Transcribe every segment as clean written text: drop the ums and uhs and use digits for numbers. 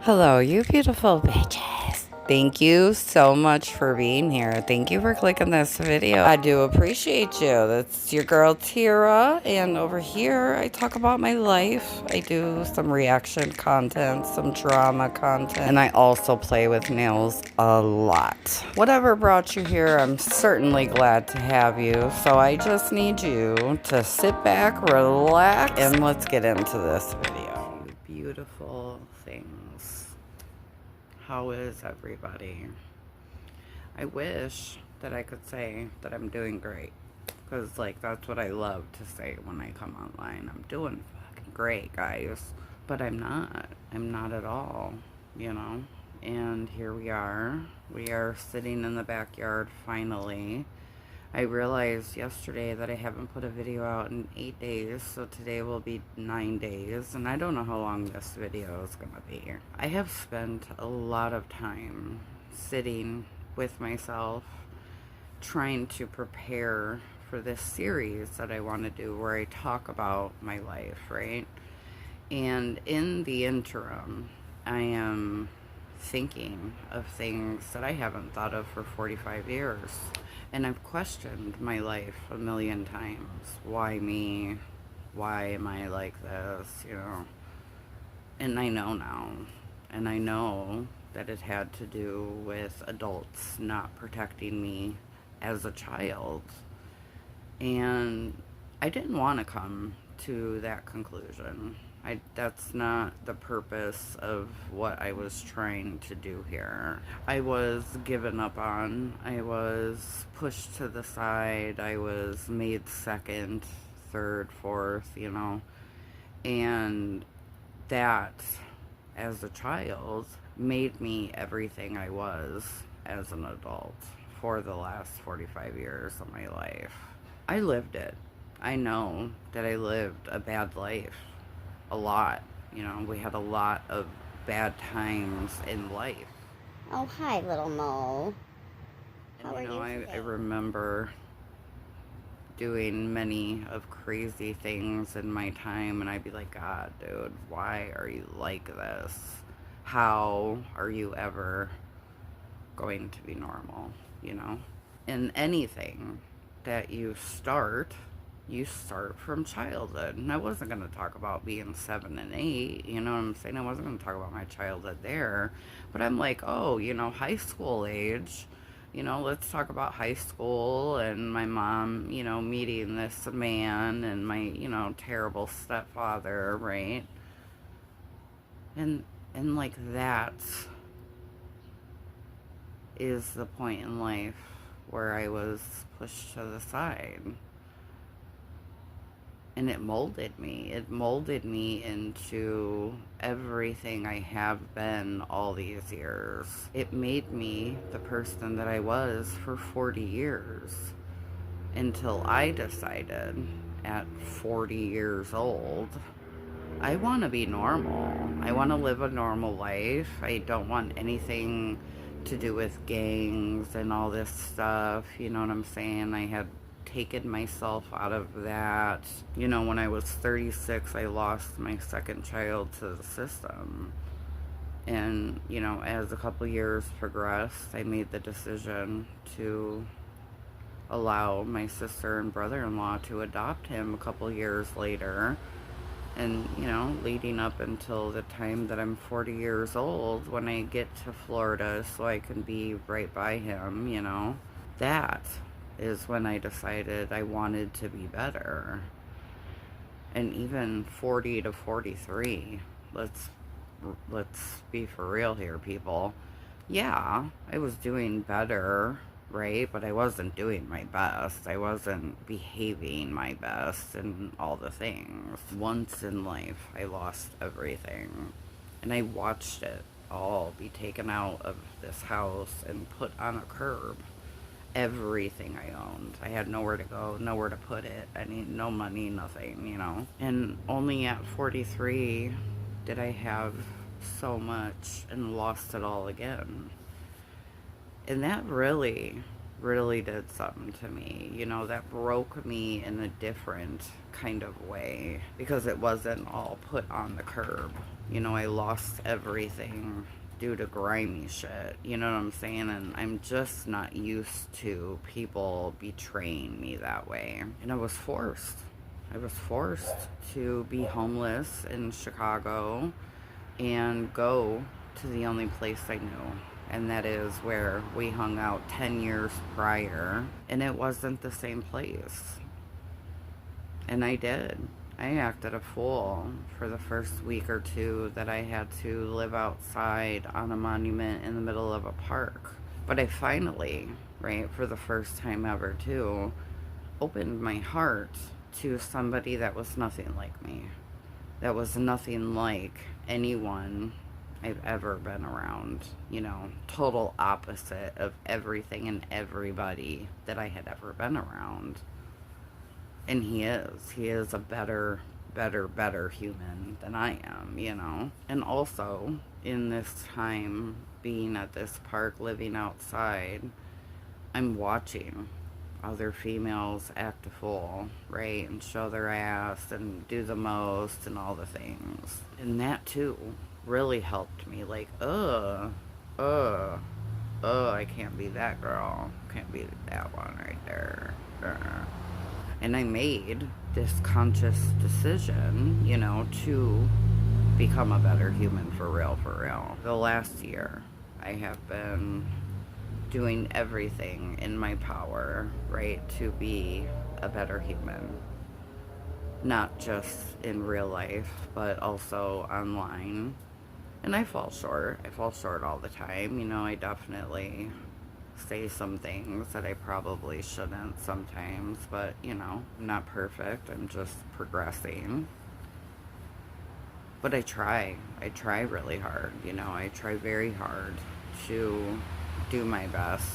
Hello, you beautiful bitches. Thank you so much for being here. Thank you for clicking this video. I do appreciate you. That's your girl Tira, and over here I talk about my life. I do some reaction content, some drama content, and I also play with nails a lot. Whatever brought you here, I'm certainly glad to have you. So I just need you to sit back, relax, and let's get into this video. You beautiful things. How is everybody? I wish that I could say that I'm doing great, because like that's what I love to say when I come online. I'm doing fucking great, guys, but I'm not at all, you know. And here we are sitting in the backyard finally. I realized yesterday that I haven't put a video out in 8 days, so today will be 9 days, and I don't know how long this video is gonna be. I have spent a lot of time sitting with myself, trying to prepare for this series that I want to do where I talk about my life, right? And in the interim, I am thinking of things that I haven't thought of for 45 years. And I've questioned my life a million times. Why me? Why am I like this? You know? And I know now. And I know that it had to do with adults not protecting me as a child. And I didn't want to come to that conclusion. That's not the purpose of what I was trying to do here. I was given up on. I was pushed to the side. I was made second, third, fourth, you know. And that, as a child, made me everything I was as an adult for the last 45 years of my life. I lived it. I know that I lived a bad life. A lot, you know, we had a lot of bad times in life. Oh, hi, little Mo. How are you today? I remember doing many of crazy things in my time, and I'd be like, God, dude, why are you like this? How are you ever going to be normal, you know? And anything that you start from childhood. And I wasn't going to talk about being 7 and 8, you know what I'm saying? I wasn't going to talk about my childhood there. But I'm like, oh, you know, high school age, you know, let's talk about high school and my mom, you know, meeting this man and my, you know, terrible stepfather, right? And like that is the point in life where I was pushed to the side. And it molded me. It molded me into everything I have been all these years. It made me the person that I was for 40 years. Until I decided at 40 years old, I want to be normal. I want to live a normal life. I don't want anything to do with gangs and all this stuff. You know what I'm saying? I had taken myself out of that. You know, when I was 36, I lost my second child to the system. And, you know, as a couple years progressed, I made the decision to allow my sister and brother-in-law to adopt him a couple years later. And, you know, leading up until the time that I'm 40 years old, when I get to Florida so I can be right by him, you know, that is when I decided I wanted to be better. And even 40 to 43, let's be for real here, people. Yeah, I was doing better, right? But I wasn't doing my best. I wasn't behaving my best and all the things. Once in life, I lost everything. And I watched it all be taken out of this house and put on a curb. Everything I owned. I had nowhere to go, nowhere to put it. I need no money, nothing, you know. And only at 43 did I have so much and lost it all again. And that really really did something to me, you know, that broke me in a different kind of way, because it wasn't all put on the curb. You know, I lost everything due to grimy shit, you know what I'm saying? And I'm just not used to people betraying me that way. And I was forced. I was forced to be homeless in Chicago and go to the only place I knew. And that is where we hung out 10 years prior. And it wasn't the same place. And I did. I acted a fool for the first week or two that I had to live outside on a monument in the middle of a park. But I finally, right, for the first time ever too, opened my heart to somebody that was nothing like me. That was nothing like anyone I've ever been around. You know, total opposite of everything and everybody that I had ever been around. And he is a better human than I am, you know. And also, in this time being at this park, living outside, I'm watching other females act a fool, right? And show their ass and do the most and all the things. And that too really helped me. Like, I can't be that girl. Can't be that one right there. And I made this conscious decision, you know, to become a better human for real, for real. The last year, I have been doing everything in my power, right, to be a better human. Not just in real life, but also online. And I fall short. I fall short all the time. You know, I definitely say some things that I probably shouldn't sometimes, but you know, I'm not perfect. I'm just progressing. But I try really hard, you know, I try very hard to do my best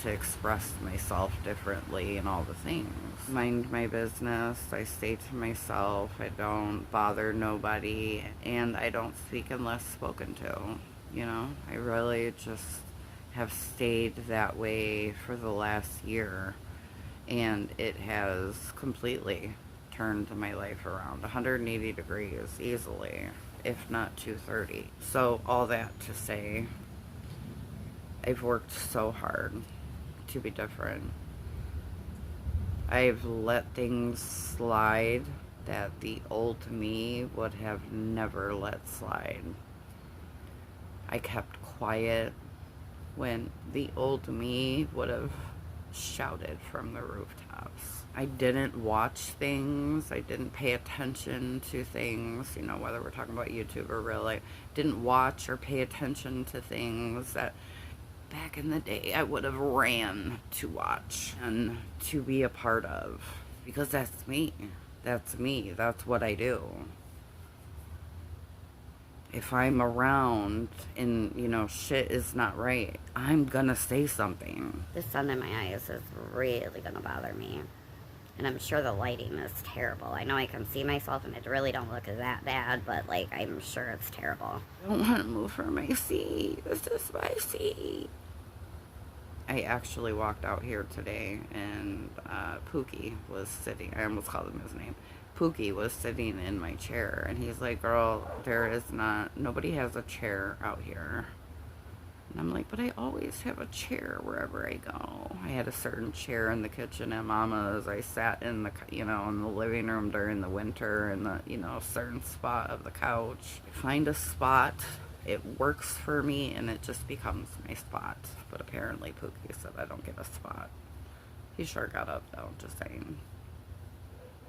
to express myself differently and all the things. Mind my business, I stay to myself, I don't bother nobody, and I don't speak unless spoken to, you know? I really just have stayed that way for the last year, and it has completely turned my life around 180 degrees easily, if not 230. So all that to say, I've worked so hard to be different. I've let things slide that the old me would have never let slide. I kept quiet when the old me would have shouted from the rooftops. I didn't watch things. I didn't pay attention to things, you know, whether we're talking about YouTube or really. Didn't watch or pay attention to things that back in the day I would have ran to watch and to be a part of. Because that's me. That's me. That's what I do. If I'm around and, you know, shit is not right, I'm gonna say something. The sun in my eyes is really gonna bother me. And I'm sure the lighting is terrible. I know I can see myself and it really don't look that bad, but like, I'm sure it's terrible. I don't want to move from my seat. This is my seat. I actually walked out here today and Pookie was sitting, I almost called him his name. Pookie was sitting in my chair and he's like, girl, nobody has a chair out here. And I'm like, but I always have a chair wherever I go. I had a certain chair in the kitchen at Mama's. I sat in the, you know, in the living room during the winter in the, you know, certain spot of the couch. I find a spot, it works for me, and it just becomes my spot. But apparently Pookie said I don't get a spot. He sure got up though, just saying.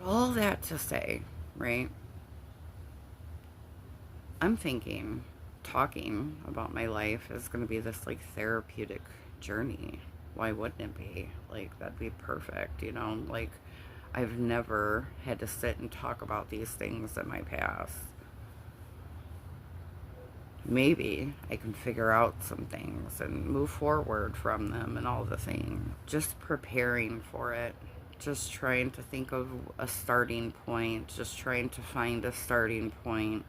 All that to say, right? I'm thinking talking about my life is going to be this like therapeutic journey. Why wouldn't it be? Like, that'd be perfect, you know? Like, I've never had to sit and talk about these things in my past. Maybe I can figure out some things and move forward from them and all the things. Just preparing for it. Just trying to think of a starting point. Just trying to find a starting point.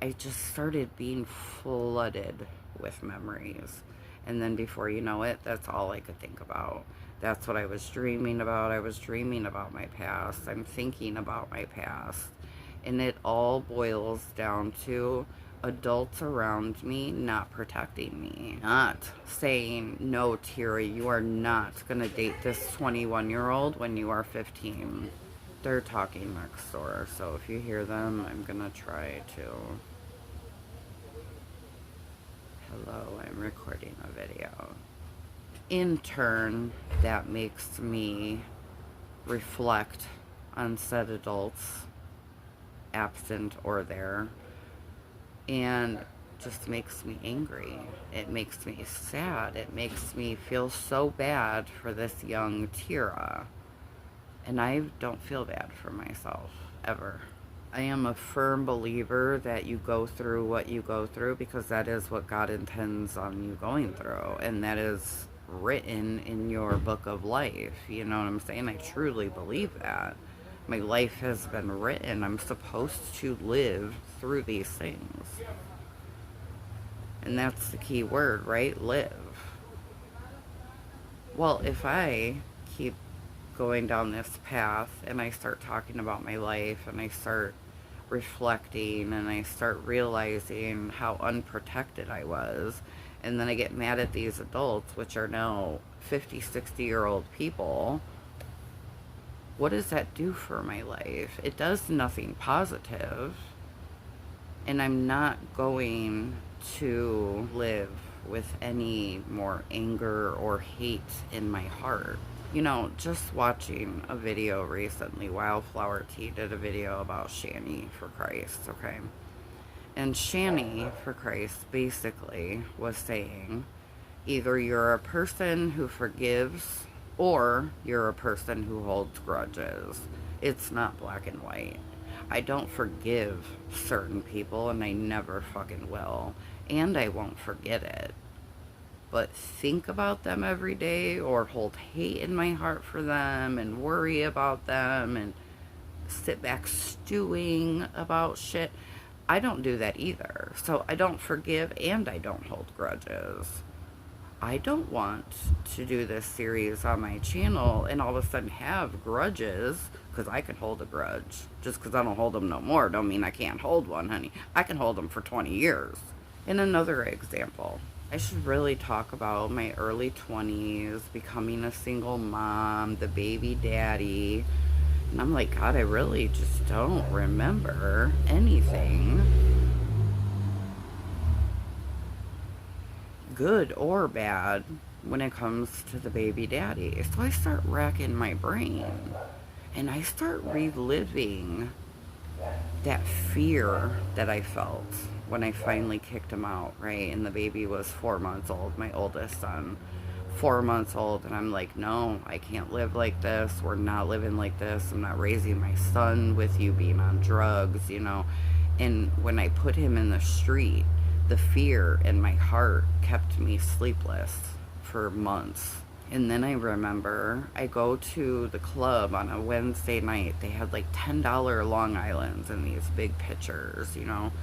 I just started being flooded with memories. And then before you know it, that's all I could think about. That's what I was dreaming about. I was dreaming about my past. I'm thinking about my past. And it all boils down to adults around me not protecting me. Not saying, no, Tyra, you are not going to date this 21-year-old when you are 15. They're talking next door, so if you hear them, I'm going to try to... Hello, I'm recording a video. In turn, that makes me reflect on said adults, absent or there, and just makes me angry. It makes me sad. It makes me feel so bad for this young Tyra. And I don't feel bad for myself, ever. I am a firm believer that you go through what you go through because that is what God intends on you going through. And that is written in your book of life. You know what I'm saying? I truly believe that. My life has been written. I'm supposed to live through these things. And that's the key word, right? Live. Well, if I keep going down this path and I start talking about my life and I start reflecting and I start realizing how unprotected I was, and then I get mad at these adults, which are now 50, 60-year-old people, what does that do for my life? It does nothing positive. And I'm not going to live with any more anger or hate in my heart. You know, just watching a video recently, Wildflower Tea did a video about Shani for Christ, okay? And Shani for Christ basically was saying, either you're a person who forgives or you're a person who holds grudges. It's not black and white. I don't forgive certain people, and I never fucking will. And I won't forget it. But think about them every day, or hold hate in my heart for them, and worry about them, and sit back stewing about shit. I don't do that either. So I don't forgive, and I don't hold grudges. I don't want to do this series on my channel and all of a sudden have grudges, because I can hold a grudge. Just because I don't hold them no more don't mean I can't hold one, honey. I can hold them for 20 years. And another example, I should really talk about my early 20s, becoming a single mom, the baby daddy. And I'm like, God, I really just don't remember anything, good or bad, when it comes to the baby daddy. So I start racking my brain and I start reliving that fear that I felt when I finally kicked him out, right? And the baby was 4 months old, my oldest son, 4 months old. And I'm like, no, I can't live like this. We're not living like this. I'm not raising my son with you being on drugs, you know. And when I put him in the street, the fear in my heart kept me sleepless for months. And then I remember I go to the club on a Wednesday night. They had like $10 Long Islands in these big pitchers, you know.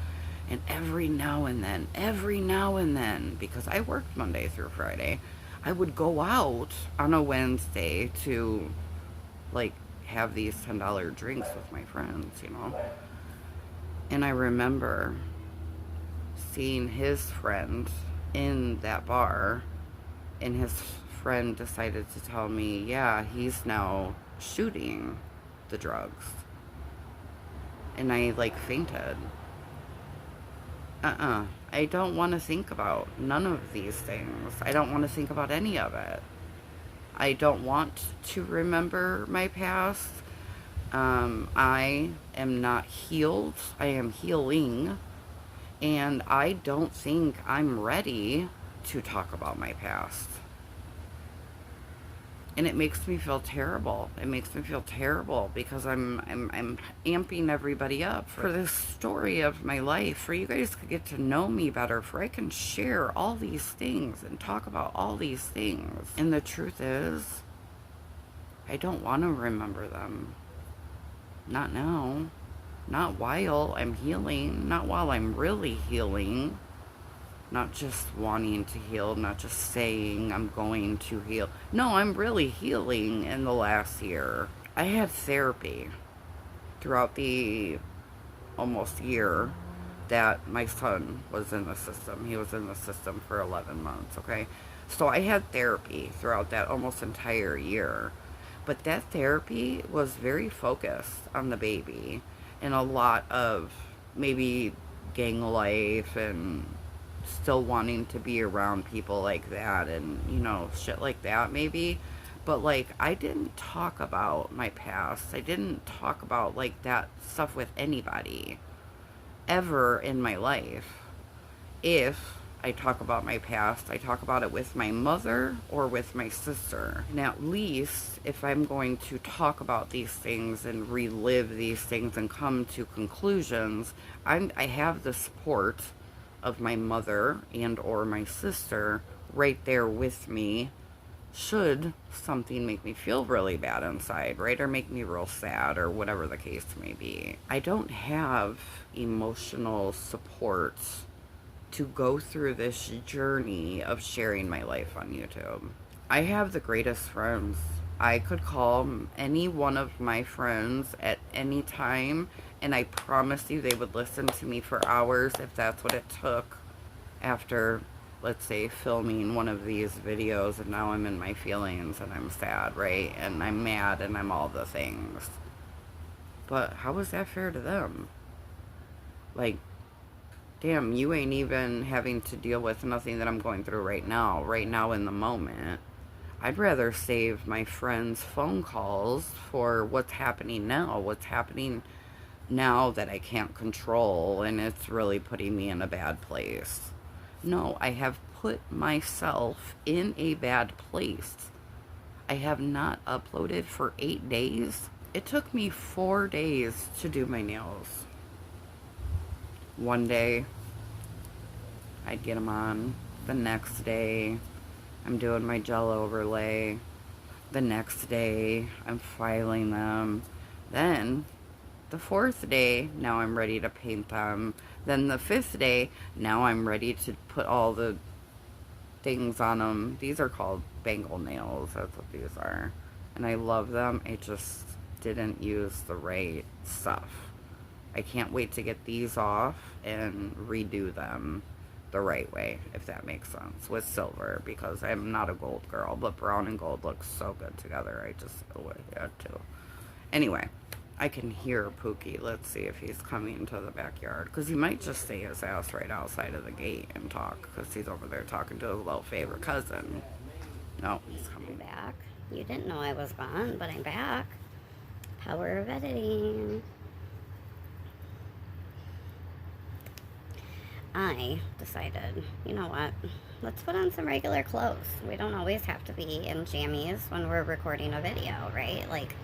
And every now and then, because I worked Monday through Friday, I would go out on a Wednesday to like have these $10 drinks with my friends, you know. And I remember seeing his friend in that bar, and his friend decided to tell me, yeah, he's now shooting the drugs. And I like fainted. I don't want to think about none of these things. I don't want to think about any of it. I don't want to remember my past. I am not healed. I am healing. And I don't think I'm ready to talk about my past. And it makes me feel terrible. It makes me feel terrible because I'm amping everybody up for this story of my life, for you guys to get to know me better, for I can share all these things and talk about all these things. And the truth is, I don't want to remember them. Not now. Not while I'm healing. Not while I'm really healing. Not just wanting to heal, not just saying I'm going to heal. No, I'm really healing in the last year. I had therapy throughout the almost year that my son was in the system. He was in the system for 11 months, okay? So I had therapy throughout that almost entire year. But that therapy was very focused on the baby and a lot of maybe gang life and still wanting to be around people like that and, shit like that maybe. But like, I didn't talk about my past. I didn't talk about like that stuff with anybody ever in my life. If I talk about my past, I talk about it with my mother or with my sister. And at least if I'm going to talk about these things and relive these things and come to conclusions, I have the support of my mother and or my sister right there with me should something make me feel really bad inside, right? Or make me real sad or whatever the case may be. I don't have emotional support to go through this journey of sharing my life on YouTube. I have the greatest friends. I could call any one of my friends at any time, and I promise you they would listen to me for hours if that's what it took after, let's say, filming one of these videos, and now I'm in my feelings and I'm sad, right? And I'm mad and I'm all the things. But how is that fair to them? Like, damn, you ain't even having to deal with nothing that I'm going through right now in the moment. I'd rather save my friends' phone calls for what's happening now that I can't control, and it's really putting me in a bad place. No, I have put myself in a bad place. I have not uploaded for 8 days. It took me 4 days to do my nails. One day, I'd get them on. The next day, I'm doing my gel overlay. The next day, I'm filing them. Then, the 4th day, now I'm ready to paint them. Then the 5th day, now I'm ready to put all the things on them. These are called bangle nails. That's what these are. And I love them. I just didn't use the right stuff. I can't wait to get these off and redo them the right way, if that makes sense, with silver, because I'm not a gold girl, but brown and gold look so good together. I just had to. Anyway, I can hear Pookie. Let's see if he's coming to the backyard, because he might just stay his ass right outside of the gate and talk, because he's over there talking to his little favorite cousin. No, he's coming back. You didn't know I was gone, but I'm back. Power of editing. I decided, you know what, let's put on some regular clothes. We don't always have to be in jammies when we're recording a video, right? Like,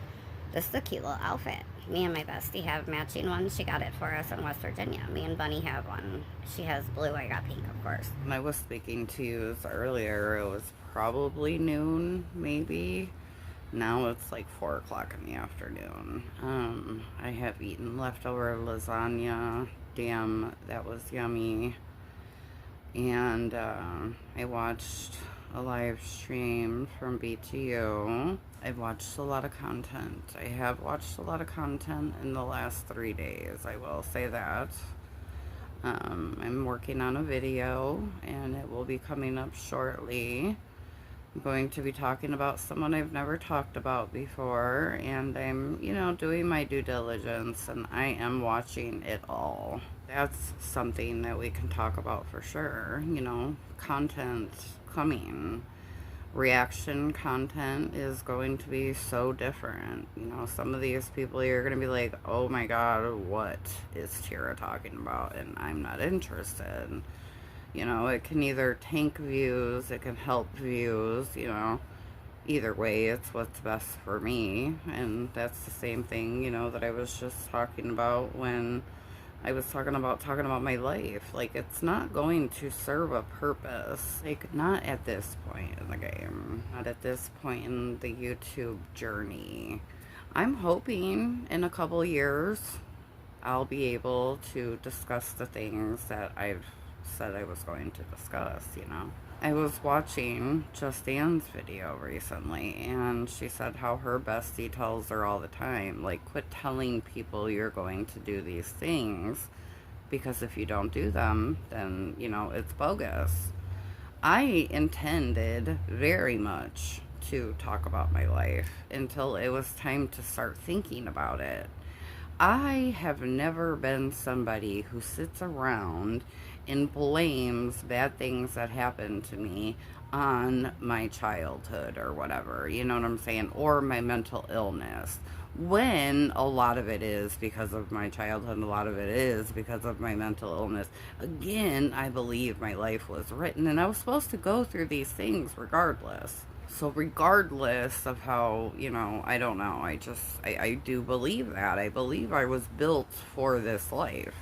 this is a cute little outfit. Me and my bestie have matching ones. She got it for us in West Virginia. Me and Bunny have one. She has blue, I got pink, of course. When I was speaking to you earlier, it was probably noon, maybe. Now it's like 4 o'clock in the afternoon. I have eaten leftover lasagna. Damn, that was yummy. And I watched a live stream from BTU. I've watched a lot of content. I have watched a lot of content in the last 3 days, I will say that. I'm working on a video, and it will be coming up shortly. I'm going to be talking about someone I've never talked about before, and I'm, doing my due diligence, and I am watching it all. That's something that we can talk about for sure. Content coming. Reaction content is going to be so different. Some of these people, you're going to be like, oh my god, what is Tyra talking about? And I'm not interested. It can either tank views, it can help views, either way, it's what's best for me. And that's the same thing, that I was just talking about when I was talking about my life. Like, it's not going to serve a purpose. Like, not at this point in the game. Not at this point in the YouTube journey. I'm hoping in a couple years I'll be able to discuss the things that I've said I was going to discuss, you know. I was watching Just Anne's video recently, and she said how her bestie tells her all the time, like, quit telling people you're going to do these things, because if you don't do them, then, you know, it's bogus. I intended very much to talk about my life until it was time to start thinking about it. I have never been somebody who sits around and blames bad things that happened to me on my childhood or whatever, you know what I'm saying, or my mental illness, when a lot of it is because of my childhood, a lot of it is because of my mental illness. Again, I believe my life was written and I was supposed to go through these things regardless. So regardless of how, you know, I don't know, I do believe that. I believe I was built for this life.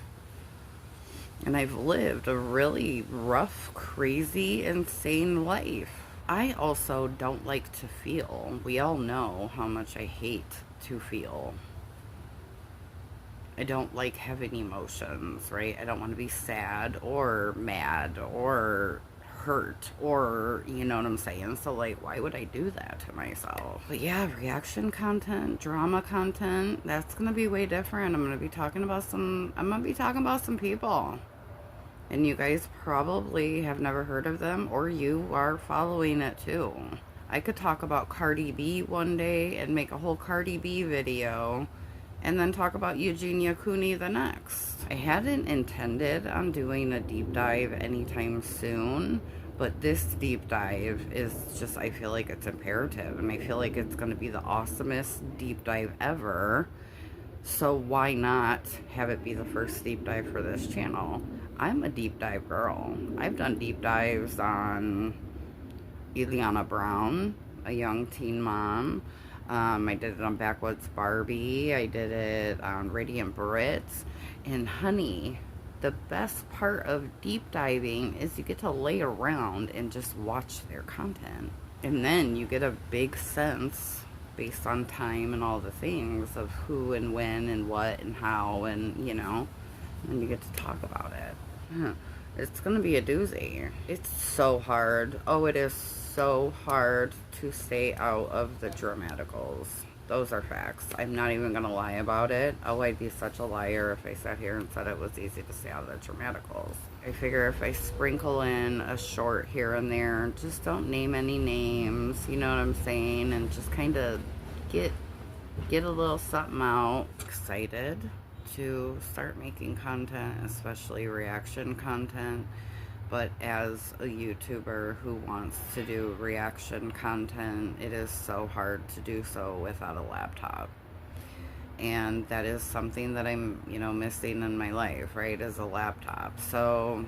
And I've lived a really rough, crazy, insane life. I also don't like to feel. We all know how much I hate to feel. I don't like having emotions, right? I don't want to be sad or mad or hurt, or, you know what I'm saying? So, like, why would I do that to myself? But yeah, reaction content, drama content, that's gonna be way different. I'm gonna be talking about some people, and you guys probably have never heard of them, or you are following it too. I could talk about Cardi B one day and make a whole Cardi B video, and then talk about Eugenia Cooney the next. I hadn't intended on doing a deep dive anytime soon, but this deep dive is just, I feel like it's imperative, and I feel like it's going to be the awesomest deep dive ever. So why not have it be the first deep dive for this channel? I'm a deep dive girl. I've done deep dives on Eliana Brown, a young teen mom. I did it on Backwoods Barbie. I did it on Radiant Brits. And honey, the best part of deep diving is you get to lay around and just watch their content. And then you get a big sense, based on time and all the things, of who and when and what and how, and, you know, and you get to talk about it. Yeah. It's gonna be a doozy. It's so hard. Oh, it is so hard to stay out of the dramaticals. Those are facts. I'm not even gonna lie about it. Oh, I'd be such a liar if I sat here and said it was easy to stay out of the dramaticals. I figure if I sprinkle in a short here and there, just don't name any names, you know what I'm saying, and just kind of get a little something out. Excited to start making content, especially reaction content. But as a YouTuber who wants to do reaction content, it is so hard to do so without a laptop. And that is something that I'm, you know, missing in my life, right, is a laptop. So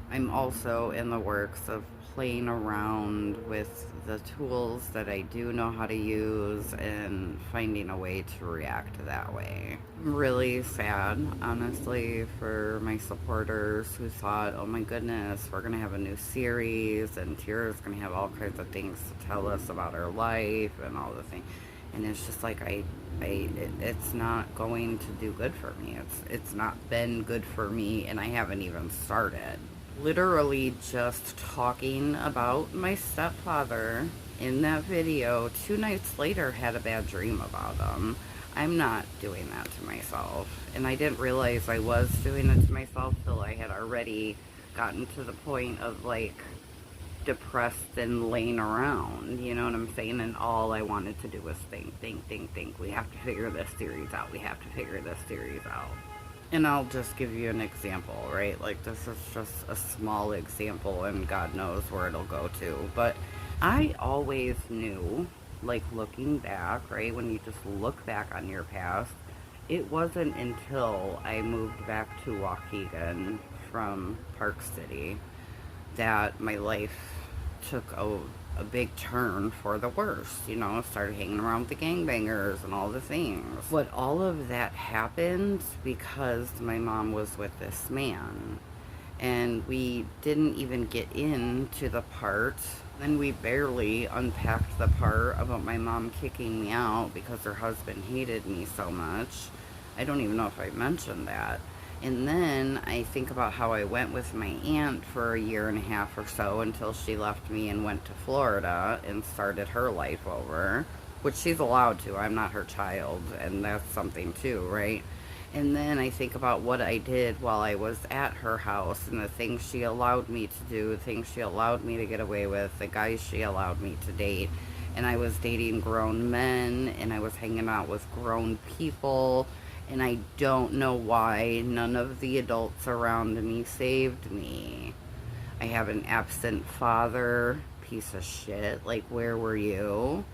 I'm also in the works of playing around with the tools that I do know how to use and finding a way to react that way. I'm really sad, honestly, for my supporters who thought, oh my goodness, we're gonna have a new series and Tyra's gonna have all kinds of things to tell us about her life and all the things. And it's just like, it's not going to do good for me. It's not been good for me, and I haven't even started. Literally just talking about my stepfather in that video 2 nights later had a bad dream about him. I'm not doing that to myself, and I didn't realize I was doing it to myself till I had already gotten to the point of, like, depressed and laying around, you know what I'm saying, and all I wanted to do was think. We have to figure this series out. We have to figure this series out. And I'll just give you an example, right? Like, this is just a small example, and God knows where it'll go to. But I always knew, like, looking back, right, when you just look back on your past, it wasn't until I moved back to Waukegan from Park City that my life took a big turn for the worse. You know, started hanging around with the gangbangers and all the things. But all of that happened because my mom was with this man. And we didn't even get into the part, and we barely unpacked the part about my mom kicking me out because her husband hated me so much. I don't even know if I mentioned that. And then I think about how I went with my aunt for a year and a half or so until she left me and went to Florida and started her life over, which she's allowed to. I'm not her child, and that's something too, right? And then I think about what I did while I was at her house and the things she allowed me to do, the things she allowed me to get away with, the guys she allowed me to date. And I was dating grown men and I was hanging out with grown people. And I don't know why none of the adults around me saved me. I have an absent father, piece of shit. Like, where were you?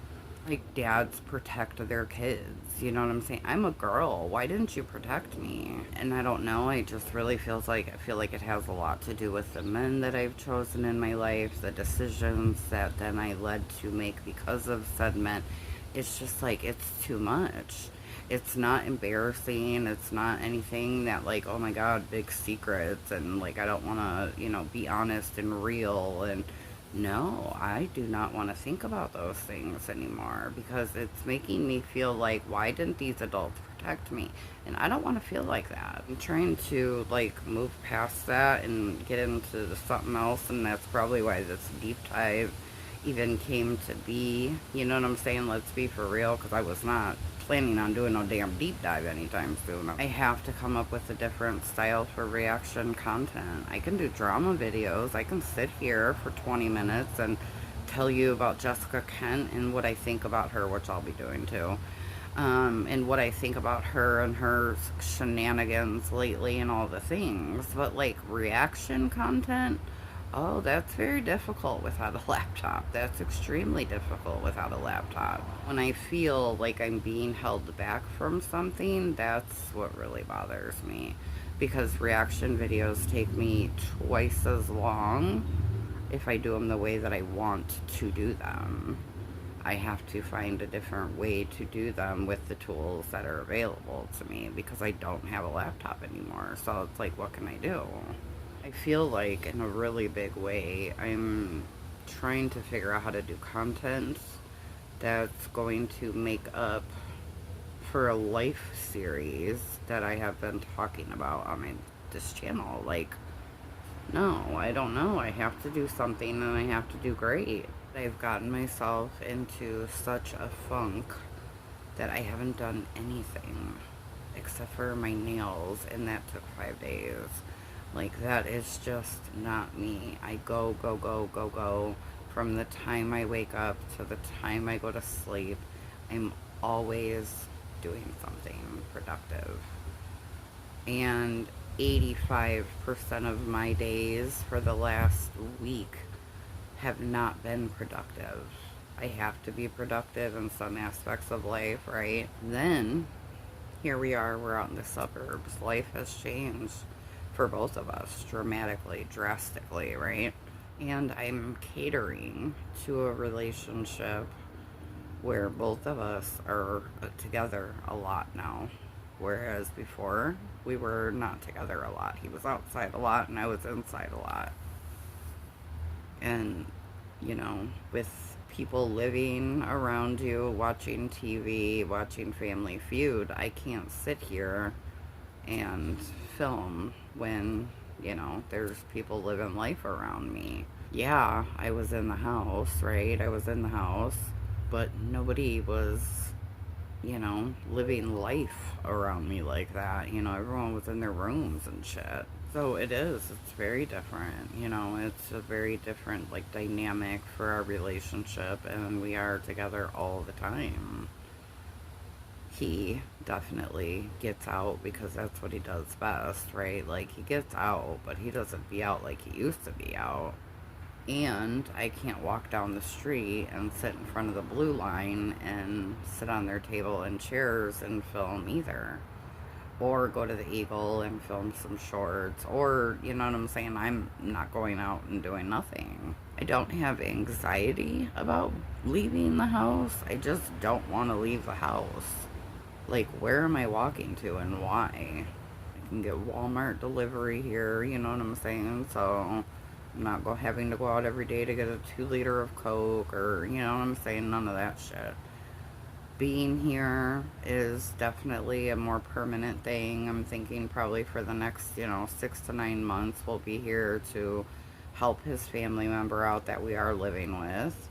Like, dads protect their kids, you know what I'm saying? I'm a girl, why didn't you protect me? And I don't know, I just really I feel like it has a lot to do with the men that I've chosen in my life, the decisions that then I led to make because of said men. It's just like, it's too much. It's not embarrassing, it's not anything that like, oh my god, big secrets, and like I don't want to, be honest and real. And no, I do not want to think about those things anymore because it's making me feel like, why didn't these adults protect me? And I don't want to feel like that. I'm trying to like move past that and get into something else, and that's probably why this deep dive even came to be. You know what I'm saying? Let's be for real, because I was not planning on doing no damn deep dive anytime soon. I have to come up with a different style for reaction content. I can do drama videos. I can sit here for 20 minutes and tell you about Jessica Kent and what I think about her, which I'll be doing too. And what I think about her and her shenanigans lately and all the things. But like reaction content, oh, that's very difficult without a laptop. That's extremely difficult without a laptop. When I feel like I'm being held back from something, that's what really bothers me. Because reaction videos take me twice as long if I do them the way that I want to do them. I have to find a different way to do them with the tools that are available to me because I don't have a laptop anymore. So it's like, what can I do? I feel like in a really big way, I'm trying to figure out how to do content that's going to make up for a life series that I have been talking about on this channel. Like, no, I don't know. I have to do something and I have to do great. I've gotten myself into such a funk that I haven't done anything except for my nails, and that took 5 days. Like, that is just not me. I go, go, go, go, go. From the time I wake up to the time I go to sleep, I'm always doing something productive. And 85% of my days for the last week have not been productive. I have to be productive in some aspects of life, right? Then, here we are, we're out in the suburbs. Life has changed for both of us dramatically, drastically, right? And I'm catering to a relationship where both of us are together a lot now, whereas before we were not together a lot. He was outside a lot and I was inside a lot. And with people living around you, watching TV, watching Family Feud, I can't sit here and film when, there's people living life around me. Yeah, I was in the house, right? I was in the house, but nobody was, living life around me like that. Everyone was in their rooms and shit. So it's very different, it's a very different, like, dynamic for our relationship, and we are together all the time. He definitely gets out because that's what he does best, right? Like, he gets out, but he doesn't be out like he used to be out. And I can't walk down the street and sit in front of the blue line and sit on their table and chairs and film either. Or go to the Eagle and film some shorts. Or, you know what I'm saying? I'm not going out and doing nothing. I don't have anxiety about leaving the house. I just don't want to leave the house. Like, where am I walking to and why? I can get Walmart delivery here, you know what I'm saying? So I'm not having to go out every day to get a 2 liter of Coke, or, you know what I'm saying? None of that shit. being here is definitely a more permanent thing. I'm thinking probably for the next, 6 to 9 months, we'll be here to help his family member out that we are living with.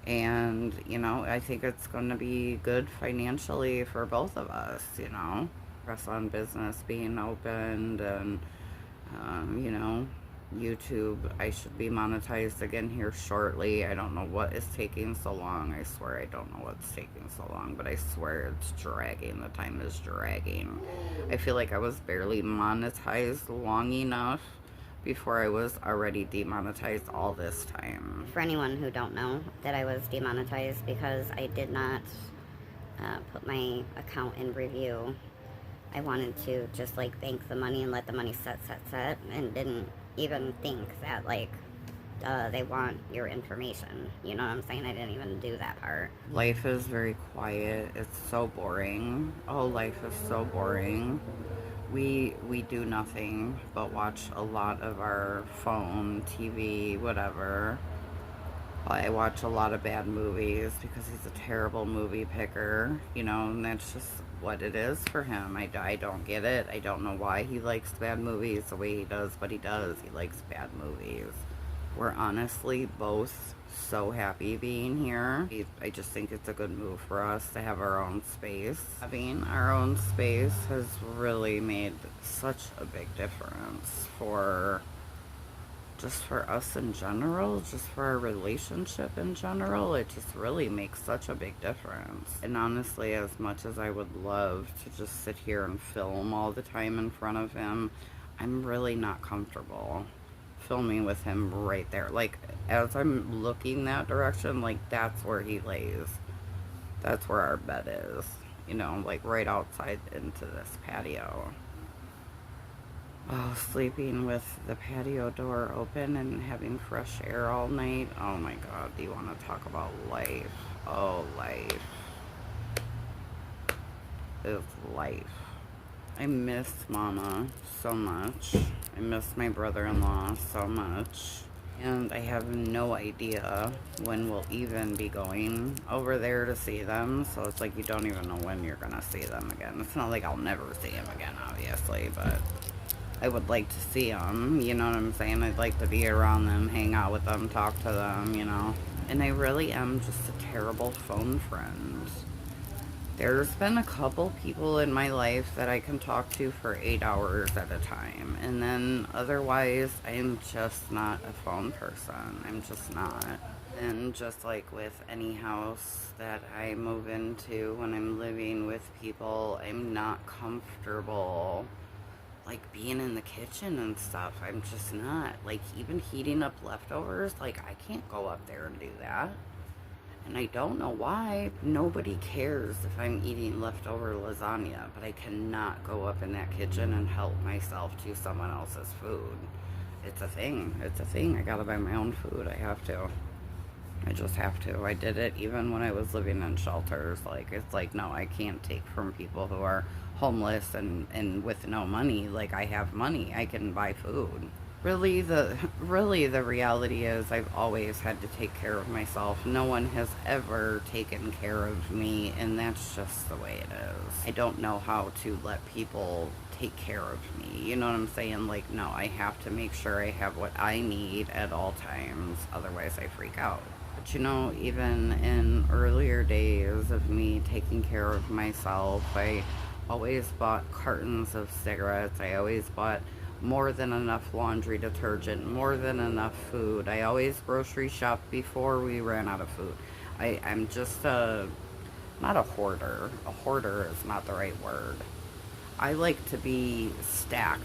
And, I think it's going to be good financially for both of us, Press on business being opened and, YouTube, I should be monetized again here shortly. I don't know what is taking so long. I swear I don't know what's taking so long, but I swear it's dragging. The time is dragging. I feel like I was barely monetized long enough before I was already demonetized all this time. For anyone who don't know that I was demonetized because I did not put my account in review. I wanted to just like bank the money and let the money set, and didn't even think that like they want your information. You know what I'm saying? I didn't even do that part. Life is very quiet. It's so boring. Oh, life is so boring. We do nothing but watch a lot of our phone, TV, whatever. I watch a lot of bad movies because he's a terrible movie picker, and that's just what it is for him. I don't get it. I don't know why he likes bad movies the way he does, but he does. He likes bad movies. We're honestly both so happy being here. I just think it's a good move for us to have our own space. Having our own space has really made such a big difference for us in general, just for our relationship in general. It just really makes such a big difference. And honestly, as much as I would love to just sit here and film all the time in front of him, I'm really not comfortable filming with him right there. Like, as I'm looking that direction, like, that's where he lays. That's where our bed is, like right outside into this patio. Oh, sleeping with the patio door open and having fresh air all night. Oh my God, do you want to talk about life? Oh, life is life. I miss Mama so much. I miss my brother-in-law so much. And I have no idea when we'll even be going over there to see them. So it's like you don't even know when you're going to see them again. It's not like I'll never see him again, obviously, but I would like to see them, you know what I'm saying? I'd like to be around them, hang out with them, talk to them, And I really am just a terrible phone friend. There's been a couple people in my life that I can talk to for 8 hours at a time. And then otherwise, I'm just not a phone person. I'm just not. And just like with any house that I move into when I'm living with people, I'm not comfortable like being in the kitchen and stuff. I'm just not. Like even heating up leftovers, like I can't go up there and do that. And I don't know why. Nobody cares if I'm eating leftover lasagna, but I cannot go up in that kitchen and help myself to someone else's food. It's a thing. It's a thing. I gotta buy my own food. I have to. I just have to. I did it even when I was living in shelters. Like, it's like, no, I can't take from people who are homeless and with no money. Like, I have money. I can buy food. Really, the reality is I've always had to take care of myself. No one has ever taken care of me, and that's just the way it is. I don't know how to let people take care of me. You know what I'm saying? Like, no, I have to make sure I have what I need at all times. Otherwise, I freak out. But even in earlier days of me taking care of myself, I always bought cartons of cigarettes. I always bought more than enough laundry detergent, more than enough food. I always grocery shopped before we ran out of food. I'm just not a hoarder. A hoarder is not the right word. I like to be stacked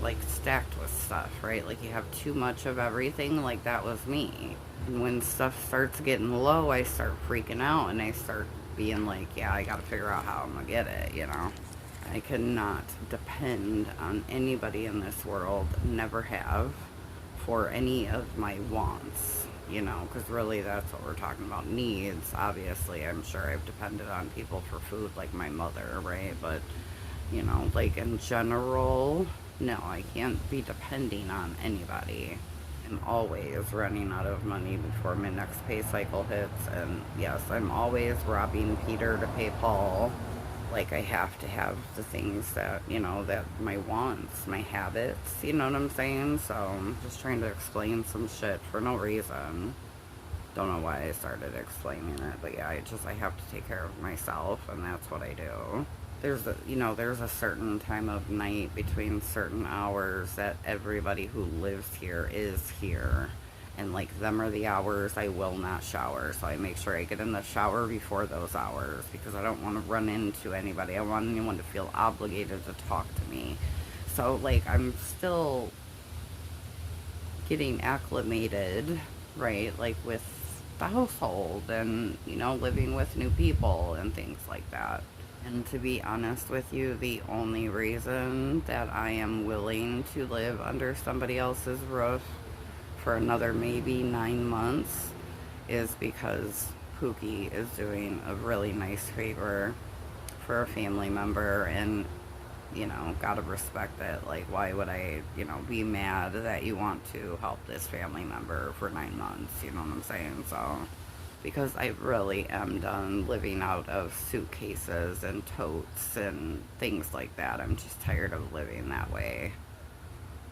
with stuff, right? Like you have too much of everything, like that was me. And when stuff starts getting low, I start freaking out and I start being like, yeah, I gotta figure out how I'm gonna get it, I cannot depend on anybody in this world, never have, for any of my wants, because really that's what we're talking about. Needs, obviously, I'm sure I've depended on people for food, like my mother, right? But, like in general, no, I can't be depending on anybody. I'm always running out of money before my next pay cycle hits. And yes, I'm always robbing Peter to pay Paul. Like, I have to have the things that, you know, that my wants, my habits, you know what I'm saying? So I'm just trying to explain some shit for no reason. Don't know why I started explaining it, but yeah, I have to take care of myself, and that's what I do. There's a certain time of night between certain hours that everybody who lives here is here. And like, them are the hours I will not shower. So I make sure I get in the shower before those hours, because I don't want to run into anybody. I want anyone to feel obligated to talk to me. So like, I'm still getting acclimated, right? Like with the household and, you know, living with new people and things like that. And to be honest with you, the only reason that I am willing to live under somebody else's roof for another maybe 9 months is because Pookie is doing a really nice favor for a family member, and, you know, gotta respect it. Like, why would I, you know, be mad that you want to help this family member for 9 months, you know what I'm saying? So, because I really am done living out of suitcases and totes and things like that. I'm just tired of living that way.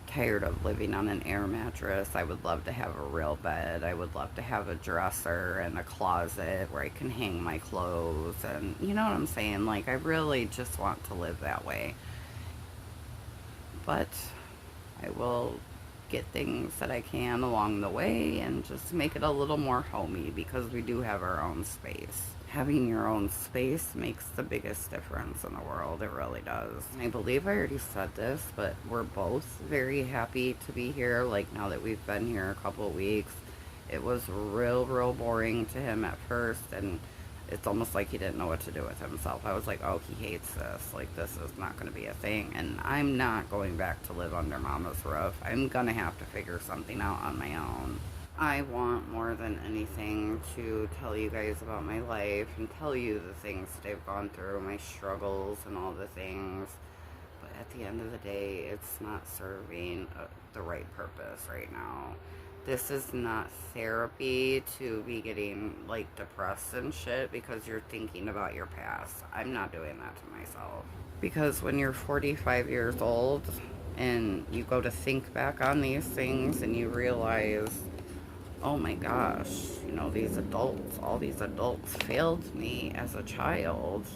Tired of living on an air mattress. I would love to have a real bed. I would love to have a dresser and a closet where I can hang my clothes, and you know what I'm saying? Like, I really just want to live that way. But I will get things that I can along the way and just make it a little more homey, because we do have our own space. Having your own space makes the biggest difference in the world. It really does. I believe I already said this, but we're both very happy to be here. Like, now that we've been here a couple of weeks, it was real boring to him at first, and it's almost like he didn't know what to do with himself. I was like, oh, he hates this. Like, this is not going to be a thing. And I'm not going back to live under Mama's roof. I'm going to have to figure something out on my own. I want more than anything to tell you guys about my life and tell you the things that I've gone through, my struggles and all the things. But at the end of the day, it's not serving the right purpose right now. This is not therapy to be getting, like, depressed and shit because you're thinking about your past. I'm not doing that to myself. Because when you're 45 years old and you go to think back on these things and you realize, oh my gosh, you know, all these adults failed me as a child,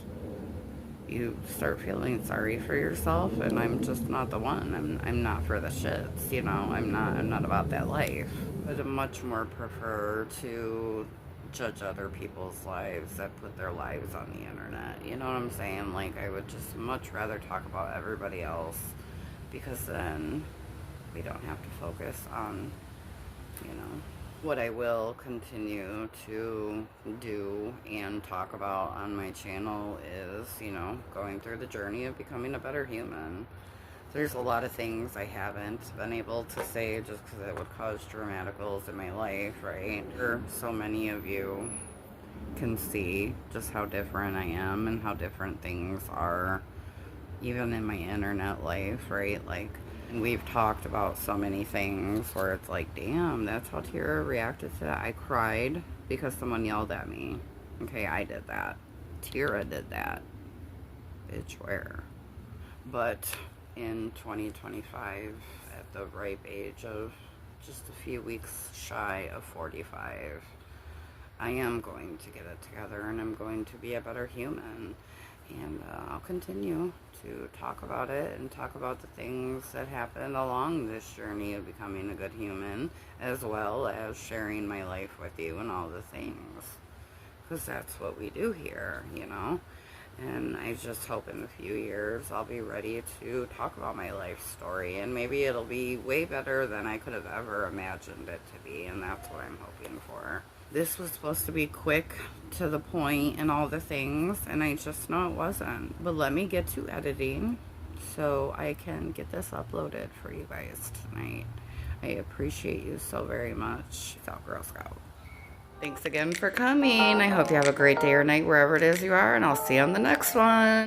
you start feeling sorry for yourself, and I'm just not the one. I'm not for the shits, you know. I'm not about that life. I'd much more prefer to judge other people's lives that put their lives on the internet. You know what I'm saying? Like, I would just much rather talk about everybody else, because then we don't have to focus on, you know. What I will continue to do and talk about on my channel is, you know, going through the journey of becoming a better human. There's a lot of things I haven't been able to say just because it would cause dramaticals in my life, right? So many of you can see just how different I am and how different things are, even in my internet life, right? Like, and we've talked about so many things where it's like, damn, that's how Tyra reacted to that. I cried because someone yelled at me. Okay, I did that. Tyra did that. Bitch, where? But in 2025, at the ripe age of just a few weeks shy of 45, I am going to get it together, and I'm going to be a better human. And I'll continue to talk about it and talk about the things that happened along this journey of becoming a good human, as well as sharing my life with you and all the things. Because that's what we do here, you know? And I just hope in a few years I'll be ready to talk about my life story, and maybe it'll be way better than I could have ever imagined it to be, and that's what I'm hoping for. This was supposed to be quick, to the point, and all the things, and I just know it wasn't. But let me get to editing so I can get this uploaded for you guys tonight. I appreciate you so very much. Peace out, Girl Scout. Thanks again for coming. I hope you have a great day or night wherever it is you are, and I'll see you on the next one.